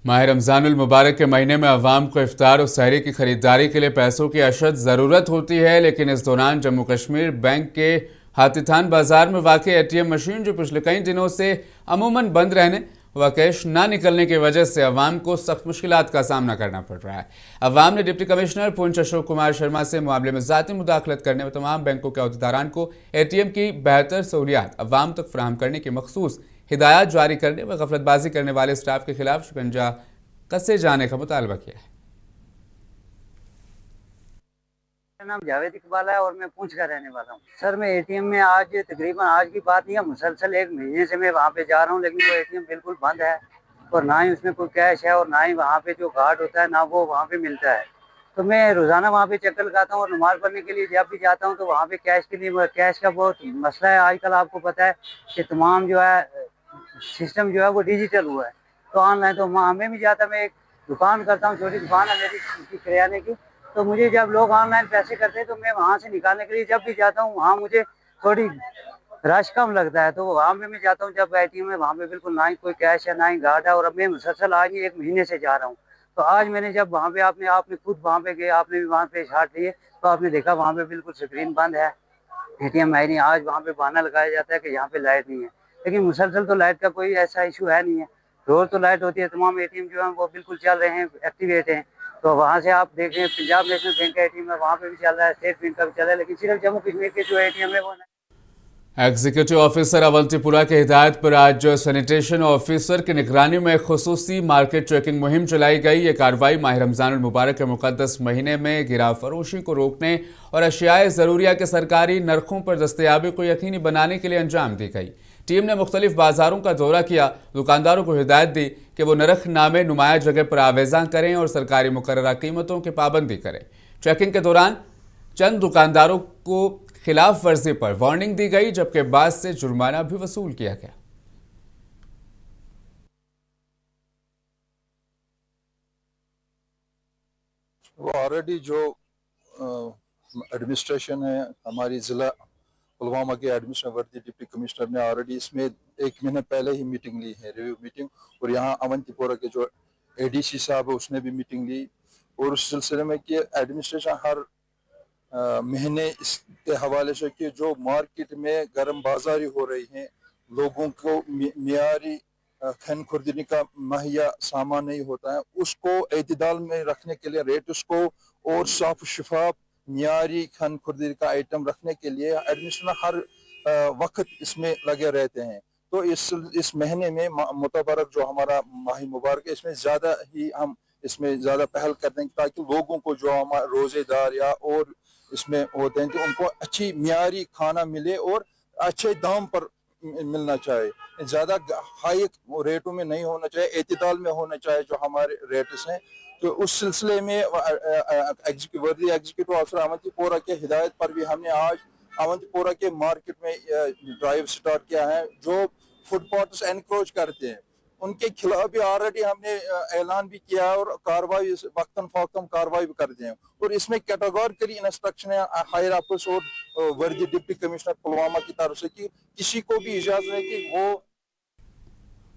माह रमज़ान मुबारक के महीने में अवाम को इफ्तार और सहरी की खरीदारी के लिए पैसों की अशद ज़रूरत होती है, लेकिन इस दौरान जम्मू कश्मीर बैंक के हाथीथान बाजार में वाक़ एटीएम मशीन जो पिछले कई दिनों से अमूमन बंद रहने व कैश ना निकलने की वजह से अवाम को सख्त मुश्किलात का सामना करना पड़ रहा है। अवाम ने डिप्टी कमिश्नर पुंछ अशोक कुमार शर्मा से मामले में ज़ाती मुदाखलत करने व तमाम बैंकों के अहदेदारान को एटीएम की बेहतर सहूलियात अवाम तक फराहम करने की मखसूस हिदायत जारी करने व गफलतबाजी करने वाले स्टाफ के खिलाफ शिकंजा कसे जाने का मुतालबा किया है। मेरा नाम जावेद इकबाल है और मैं पूंछ का रहने वाला हूँ। सर मैं एटीएम में आज तकरीबन आज की बात नहीं है, मुसलसल एक महीने से मैं वहाँ पे जा रहा हूँ, लेकिन वो एटीएम बिल्कुल बंद है और ना ही उसमें कोई कैश है और ना ही वहाँ पे जो कार्ड होता है ना वो वहाँ पे मिलता है। तो मैं रोज़ाना वहाँ पे चक्कर लगाता हूँ और नमाज पढ़ने के लिए जब भी जाता हूँ तो वहाँ पे कैश के लिए कैश का बहुत मसला है। आजकल आपको पता है कि तमाम जो है सिस्टम जो है वो डिजिटल हुआ है, तो ऑनलाइन तो हमें भी जाता, मैं एक दुकान करता हूँ, छोटी दुकान है मेरी किराने की, तो मुझे जब लोग ऑनलाइन पैसे करते हैं तो मैं वहाँ से निकालने के लिए जब भी जाता हूँ वहाँ मुझे थोड़ी रश कम लगता है, तो वहाँ पे मैं जाता हूँ जब एटीएम में वहाँ पे बिल्कुल ना ही कोई कैश है ना ही गार्ड है। और अब मैं मुसलसल आज ही एक महीने से जा रहा हूँ, तो आज मैंने जब वहाँ पे आपने खुद वहाँ पे गए, आपने भी वहाँ पे शॉट लिए, तो आपने देखा वहाँ पे बिल्कुल स्क्रीन बंद है, एटीएम है नहीं। आज वहाँ पे बहाना लगाया जाता है कि यहाँ पे लाइट नहीं है, लेकिन मुसलसल तो लाइट का कोई ऐसा इशू है नहीं है, रोज तो लाइट होती है, तमाम एटीएम जो है वो बिल्कुल चल रहे हैं, एक्टिवेट हैं। तो वहाँ से आप देखें पंजाब नेशनल बैंक का एटीएम है, वहाँ पे भी चल रहा है, स्टेट बैंक का भी चल रहा है, लेकिन सिर्फ जम्मू कश्मीर के जो एटीएम है वो एग्जीक्यूटिव ऑफिसर अवंतीपुरा की हिदायत पर आज सैनिटेशन ऑफिसर की निगरानी में खुसूसी मार्केट चेकिंग मुहिम चलाई गई। ये कार्रवाई माह रमज़ान मुबारक के मुक़द्दस महीने में गिरा फरोशी को रोकने और अशियाए ज़रूरिया के सरकारी नरखों पर दस्तयाबी को यकीनी बनाने के लिए अंजाम दी गई। टीम ने मुख्तलिफ बाजारों का दौरा किया, दुकानदारों को हिदायत दी कि वो नरख नामे नुमाया जगह पर आवेज़ा करें और सरकारी मुकर्ररा कीमतों की पाबंदी करें। चेकिंग के दौरान चंद दुकानदारों को खिलाफ वर्जी पर वार्निंग दी गई, जबकि बाद से जुर्माना भी वसूल किया गया। वो ऑलरेडी जो एडमिनिस्ट्रेशन है हमारी ज़िला पुलवामा के एडमिनिस्ट्रेशन वर्दी डिप्टी कमिश्नर ने ऑलरेडी इसमें एक महीने पहले ही मीटिंग ली है, रिव्यू मीटिंग, और यहाँ अवंतीपुरा के जो एडीसी साहब है उसने भी मीटिंग ली, और उस सिलसिले में कि एडमिनिस्ट्रेशन हर महीने इसके हवाले से कि जो मार्केट में गर्म बाजारी हो रही है, लोगों को मियारी खन खुर्दनी का मुहैया सामान नहीं होता है, उसको एतदाल में रखने के लिए रेट उसको और साफ शफाफ मियारी खन खुर्दनी का आइटम रखने के लिए एडमिनिस्ट्रेशन हर वक्त इसमें लगे रहते हैं। तो इस महीने में मुतबरक जो हमारा माह मुबारक है इसमें ज़्यादा ही हम इसमें ज़्यादा पहल कर देंगे, ताकि लोगों को जो हमारे रोज़ेदार या और इसमें होते हैं तो उनको अच्छी मियारी खाना मिले और अच्छे दाम पर मिलना चाहिए, ज़्यादा हाई रेटों में नहीं होना चाहिए, एतदाल में होना चाहिए जो हमारे रेट्स हैं। तो उस सिलसिले में एग्जीक्यूटिव ऑफिसर अवंतीपुरा के हिदायत पर भी हमने आज अवंतीपुरा के मार्केट में ड्राइव स्टार्ट किया है। जो फुटपाथ्स एनक्रोच करते हैं उनके खिलाफ भी ऑलरेडी हमने ऐलान भी किया है और कार्रवाई वक्तन फौक्तन कार्रवाई भी करते हैं, और इसमें कैटेगोरिकली इंस्ट्रक्शन है हायर ऑफिस और वर्दी डिप्टी कमिश्नर पुलवामा की तरफ से कि किसी को भी इजाजत है कि वो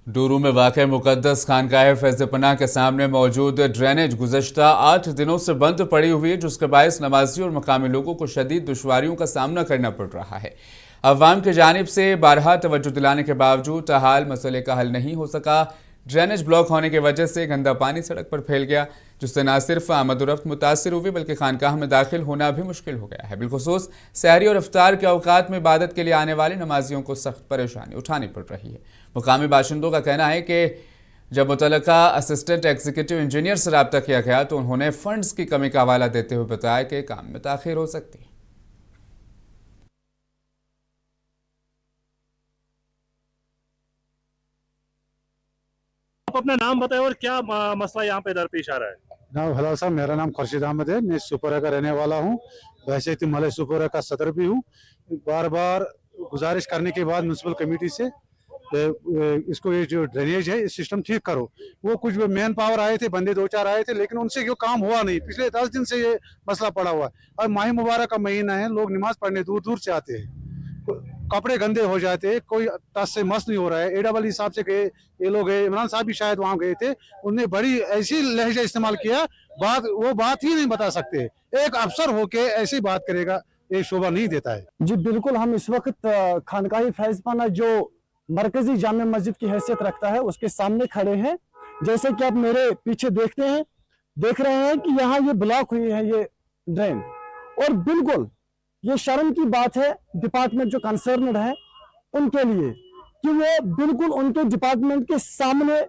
डूरू में वाक़े मुक़द्दस खानकाह फैज़-ए-पनाह के सामने मौजूद ड्रेनेज गुज़श्ता 8 दिनों से बंद पड़ी हुई है, जिसके बायस नमाजियों और मकामी लोगों को शदीद दुश्वारियों का सामना करना पड़ रहा है। अवाम की जानिब से बारहा तवज्जो दिलाने के बावजूद ताहाल मसले का हल नहीं हो सका। ड्रेनेज ब्लॉक होने की वजह से गंदा पानी सड़क पर फैल गया, जिससे न सिर्फ आमद-ओ-रफ्त मुतासिर हुई बल्कि खानकाह में दाखिल होना भी मुश्किल हो गया है। बिलखुसूस सहरी और इफ्तार के औकात में इबादत के लिए आने वाले नमाजियों को सख्त परेशानी उठानी पड़ रही है। मुकामी बाशिंदों का कहना है कि जब मुतल्लका असिस्टेंट एग्जीक्यूटिव इंजीनियर से रब्ता किया गया तो उन्होंने फंड्स की कमी का हवाला देते हुए बताया कि काम में ताखीर हो सकती है। अपना नाम बताएं और क्या मसला यहाँ पे दरपेश आ रहा है? जनाब हलाल साहब, मेरा नाम खुर्शीद अहमद है, मैं सुपोरा का रहने वाला हूँ, वैसे तो मलय सुपोरा का सदर भी हूँ। बार बार गुजारिश करने के बाद म्यूनसिपल कमेटी से इसको ये जो ड्रेनेज है इस सिस्टम ठीक करो। वो कुछ मैन पावर आए थे, बंदे 2-4 आए थे, लेकिन उनसे जो काम हुआ नहीं। पिछले 10 दिन से ये मसला पड़ा हुआ है। अब माह मुबारक का महीना है, लोग नमाज पढ़ने दूर दूर से आते हैं, कपड़े गंदे हो जाते हैं, कोई टस से मस नहीं हो रहा है। एडबल हिसाब से गए ये लोग गए, इमरान साहब भी शायद वहाँ गए थे, उन्होंने बड़ी ऐसी लहजा इस्तेमाल किया, वो बात ही नहीं बता सकते। एक अफसर होके ऐसी बात करेगा, ये शोभा नहीं देता है। जी बिल्कुल, हम इस वक्त खानकाही फैज़पाना जो मरकजी जामे मस्जिद की हैसियत रखता है उसके सामने खड़े हैं। जैसे कि आप मेरे पीछे देख रहे हैं कि यहाँ ये ब्लॉक हुई है ये ड्रेन, और बिल्कुल ये शर्म की बात है डिपार्टमेंट जो कंसर्न्ड है उनके लिए कि वो बिल्कुल उनके डिपार्टमेंट के सामने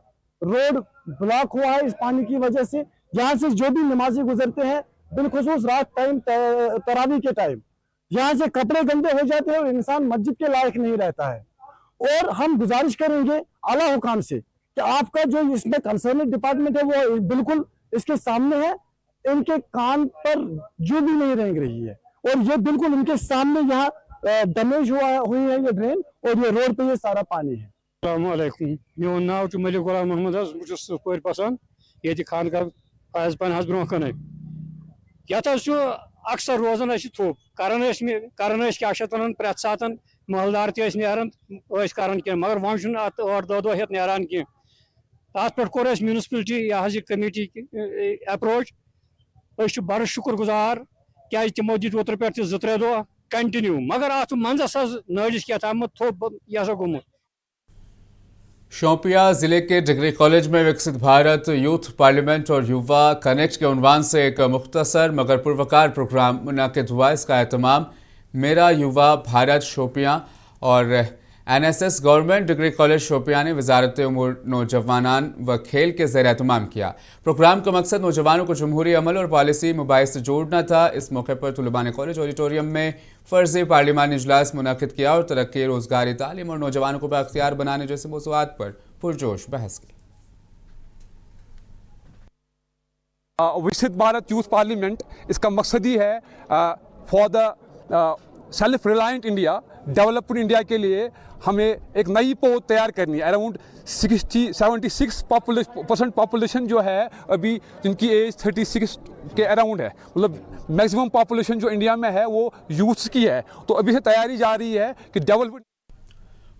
रोड ब्लॉक हुआ है इस पानी की वजह से। यहाँ से जो भी नमाजी गुजरते हैं, बिलखुसूस रात टाइम तरावी के टाइम, यहाँ से कपड़े गंदे हो जाते हैं और इंसान मस्जिद के लायक नहीं रहता है। और हम गुजारिश करेंगे आला हुकाम से कि आपका जो इसमें कंसर्न डिपार्टमेंट है वो बिल्कुल इसके सामने है, इनके कान पर जो भी नहीं रेंग रही है, और ये बिल्कुल इनके सामने यहाँ डैमेज हुई है ये ड्रेन, और ये रोड पे ये सारा पानी है। अस्सलामुअलैकुम, मेरा नाम तो मलिक गुलाम मोहम्मद हज, मुझे सुपर पसंद ये खानका फैज़पान हज ब्रोह कन यथ अक्सर रोजान थोप करान क्या वन प्रेथ सात महलदार तरान कह, मगर वन ٲठ दह दह हेत नान कह। तथ पे कोर म्यूनसिपलिटी यह कमेटी अप्रोच, बड़ शुक्र गुजार क्या तमो दित ओतर पे 2-3 दह कंटिन्यू, मगर अत मंजस नालिस क्या तम थोप यह गुमुत। शोपियां जिले के डिग्री कॉलेज में विकसित भारत यूथ पार्लियामेंट और युवा कनेक्ट के उन्वान से एक मुख्तसर मगर पुरवकार प्रोग्राम मुनाकिद हुआ। इसका एहतमाम मेरा युवा भारत शोपियां और NSS government degree college Shopian ने वजारत उमूर नौजवानान व खेल के ज़रिए एहतमाम किया। प्रोग्राम का मकसद नौजवानों को जमहूरी अमल और पॉलिसी मुबाहिस से जोड़ना था। इस मौके पर तुलबान कॉलेज ऑडिटोरियम में फ़र्ज़ी पार्लिमानी इजलास मुनाकिद किया और तरक्की, रोज़गारी, तालीम और नौजवानों को बाख्तियार बनाने जैसे मौज़ूआत पर पुरजोश बहस की। विकसित भारत यूथ पार्लियामेंट, इसका मकसद ही है for the self reliant India, developed India के लिए हमें एक नई पौध तैयार करनी है। अराउंड 76% पॉपुलेशन जो है अभी, जिनकी एज 36 के अराउंड है, मतलब मैक्सिमम पॉपुलेशन जो इंडिया में है वो यूथ्स की है। तो अभी से तैयारी जा रही है कि डेवलप्ड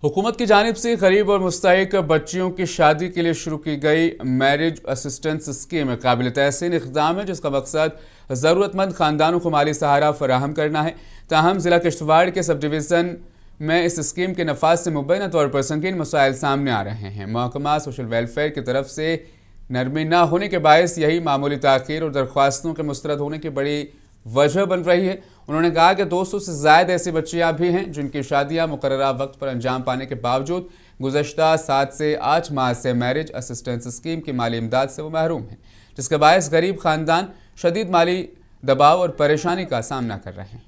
हुकूमत की जानिब से गरीब और मुस्तहिक बच्चियों की शादी के लिए शुरू की गई मैरिज असिस्टेंस स्कीम काबिल तहसीन इक़दाम है, जिसका मकसद ज़रूरतमंद ख़ानदानों को माली सहारा फराहम करना है। ताहम ज़िला किश्तवाड़ के सब डिवीज़न में इस स्कीम के नफाज से मुबैना तौर पर संगीन मसाइल सामने आ रहे हैं। महकमा सोशल वेलफेयर की तरफ से नरमी न होने के बायस यही मामूली ताख़ीर और दरख्वास्तों के मुस्तरद होने की बड़ी वजह बन रही है। उन्होंने कहा कि 200 से ज़ायद ऐसी बच्चियां भी हैं जिनकी शादियां मुकर्ररा वक्त पर अंजाम पाने के बावजूद गुज़श्ता 7 से 8 माह से मैरिज असिस्टेंस स्कीम की माली इमदाद से वो महरूम हैं, जिसके बायस गरीब ख़ानदान शदीद माली दबाव और परेशानी का सामना कर रहे हैं।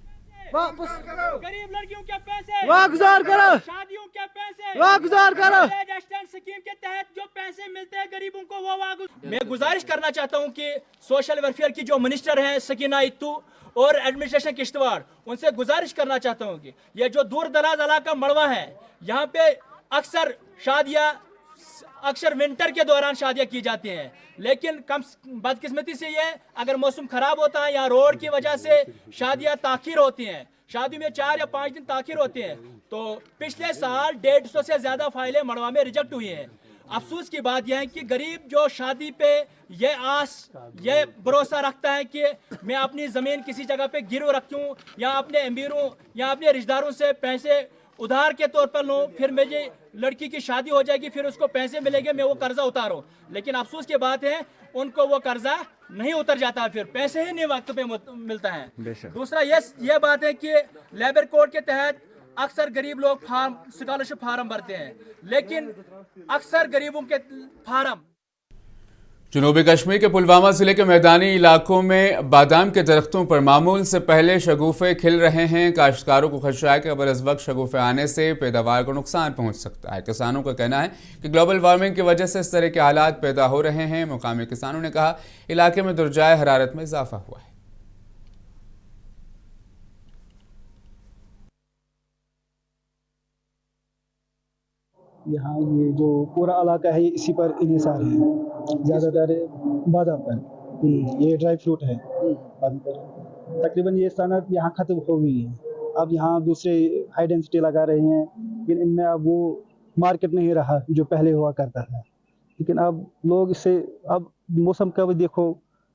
गरीब लड़कियों के पैसे वागुजार करो, शादियों के पैसे वागुजार करो, स्कीम के तहत जो पैसे मिलते हैं गरीबों को वो वागुजार। मैं गुजारिश करना चाहता हूं कि सोशल वेलफेयर की जो मिनिस्टर हैं सकीना इत्तू और एडमिनिस्ट्रेशन किश्तवाड़, उनसे गुजारिश करना चाहता हूं कि ये जो दूर दराज इलाका मड़वा है, यहाँ पे अक्सर शादियाँ अक्सर विंटर के दौरान शादियां की जाती हैं, लेकिन कम बदकिस्मती से ये अगर मौसम खराब होता है या रोड की वजह से शादियां ताखीर होती हैं, शादी में 4 या 5 दिन ताखीर होती हैं। तो पिछले साल 150 से ज़्यादा फाइलें मड़वा में रिजेक्ट हुई हैं। अफसोस की बात यह है कि गरीब जो शादी पे ये ये भरोसा रखता है कि मैं अपनी ज़मीन किसी जगह पे गिरव रखूँ या अपने अमीरों या अपने रिश्तेदारों से पैसे उधार के तौर पर लूँ, फिर मेरी लड़की की शादी हो जाएगी, फिर उसको पैसे मिलेंगे, मैं वो कर्जा उतारूँ। लेकिन अफसोस की बात है उनको वो कर्जा नहीं उतर जाता, फिर पैसे ही नहीं वक्त पे मिलता है। दूसरा ये बात है कि लेबर कोड के तहत अक्सर गरीब लोग स्कॉलरशिप फार्म भरते हैं, लेकिन अक्सर गरीबों के फार्म। जनूबी कश्मीर के पुलवामा जिले के मैदानी इलाकों में बादाम के दरख्तों पर मामूल से पहले शगुफे खिल रहे हैं। काश्तकारों को खदशा है कि अगर इस वक्त शगुफे आने से पैदावार को नुकसान पहुंच सकता है। किसानों का कहना है कि ग्लोबल वार्मिंग की वजह से इस तरह के हालात पैदा हो रहे हैं। मुकामी किसानों ने कहा इलाके में दर्जाए हरारत में इजाफा हुआ है। यहाँ ये जो पूरा इलाका है इसी पर इन्हिसार है, ज़्यादातर बादाम पर। ये ड्राई फ्रूट है बादाम पर। तकरीबन ये सनत यहाँ ख़त्म हो गई है, अब यहाँ दूसरे हाई डेंसिटी लगा रहे हैं, लेकिन इनमें अब वो मार्केट नहीं रहा जो पहले हुआ करता था। लेकिन अब लोग इससे, अब मौसम का भी देखो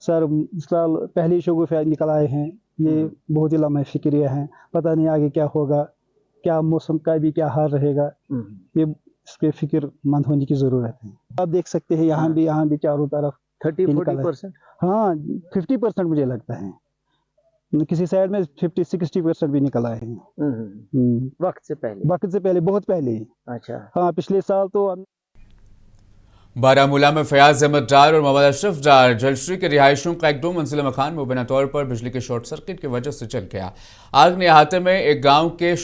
सर, इस साल पहले शगुफे निकल आए हैं, ये बहुत ही लम्बे फिक्रिया हैं, पता नहीं आगे क्या होगा, क्या मौसम का भी क्या हाल रहेगा, ये इस पे फिक्र मंद होने की जरूरत है। आप देख सकते हैं यहाँ भी चारों तरफ 30-40%। हाँ 50% मुझे लगता है, किसी साइड में 50-60% भी निकल आए हैं वक्त से पहले बहुत पहले। अच्छा। हाँ पिछले साल तो बारामूला में फयाज अहमद डार और मोहम्मद अशरफ डार जलश्री के रिहायशियों का एक 2 मंजिला मकान मुबैना तौर पर बिजली के शॉर्ट सर्किट की वजह से जल गया। आग ने अहाते में एक गाय के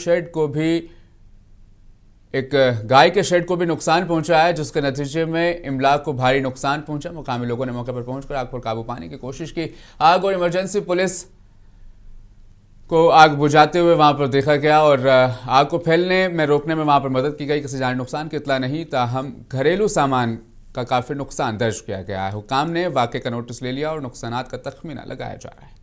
शेड को भी नुकसान पहुंचा है, जिसके नतीजे में इमलाक को भारी नुकसान पहुंचा। मुकामी लोगों ने मौके पर पहुंचकर आग पर काबू पाने की कोशिश की। आग और इमरजेंसी पुलिस को आग बुझाते हुए वहां पर देखा गया और आग को फैलने में रोकने में वहां पर मदद की गई। किसी जानी नुकसान की इत्तला नहीं, ताहम घरेलू सामान का काफी नुकसान दर्ज किया गया है। हुकाम ने वाक़े का नोटिस ले लिया और नुकसानात का तखमीना लगाया जा रहा है।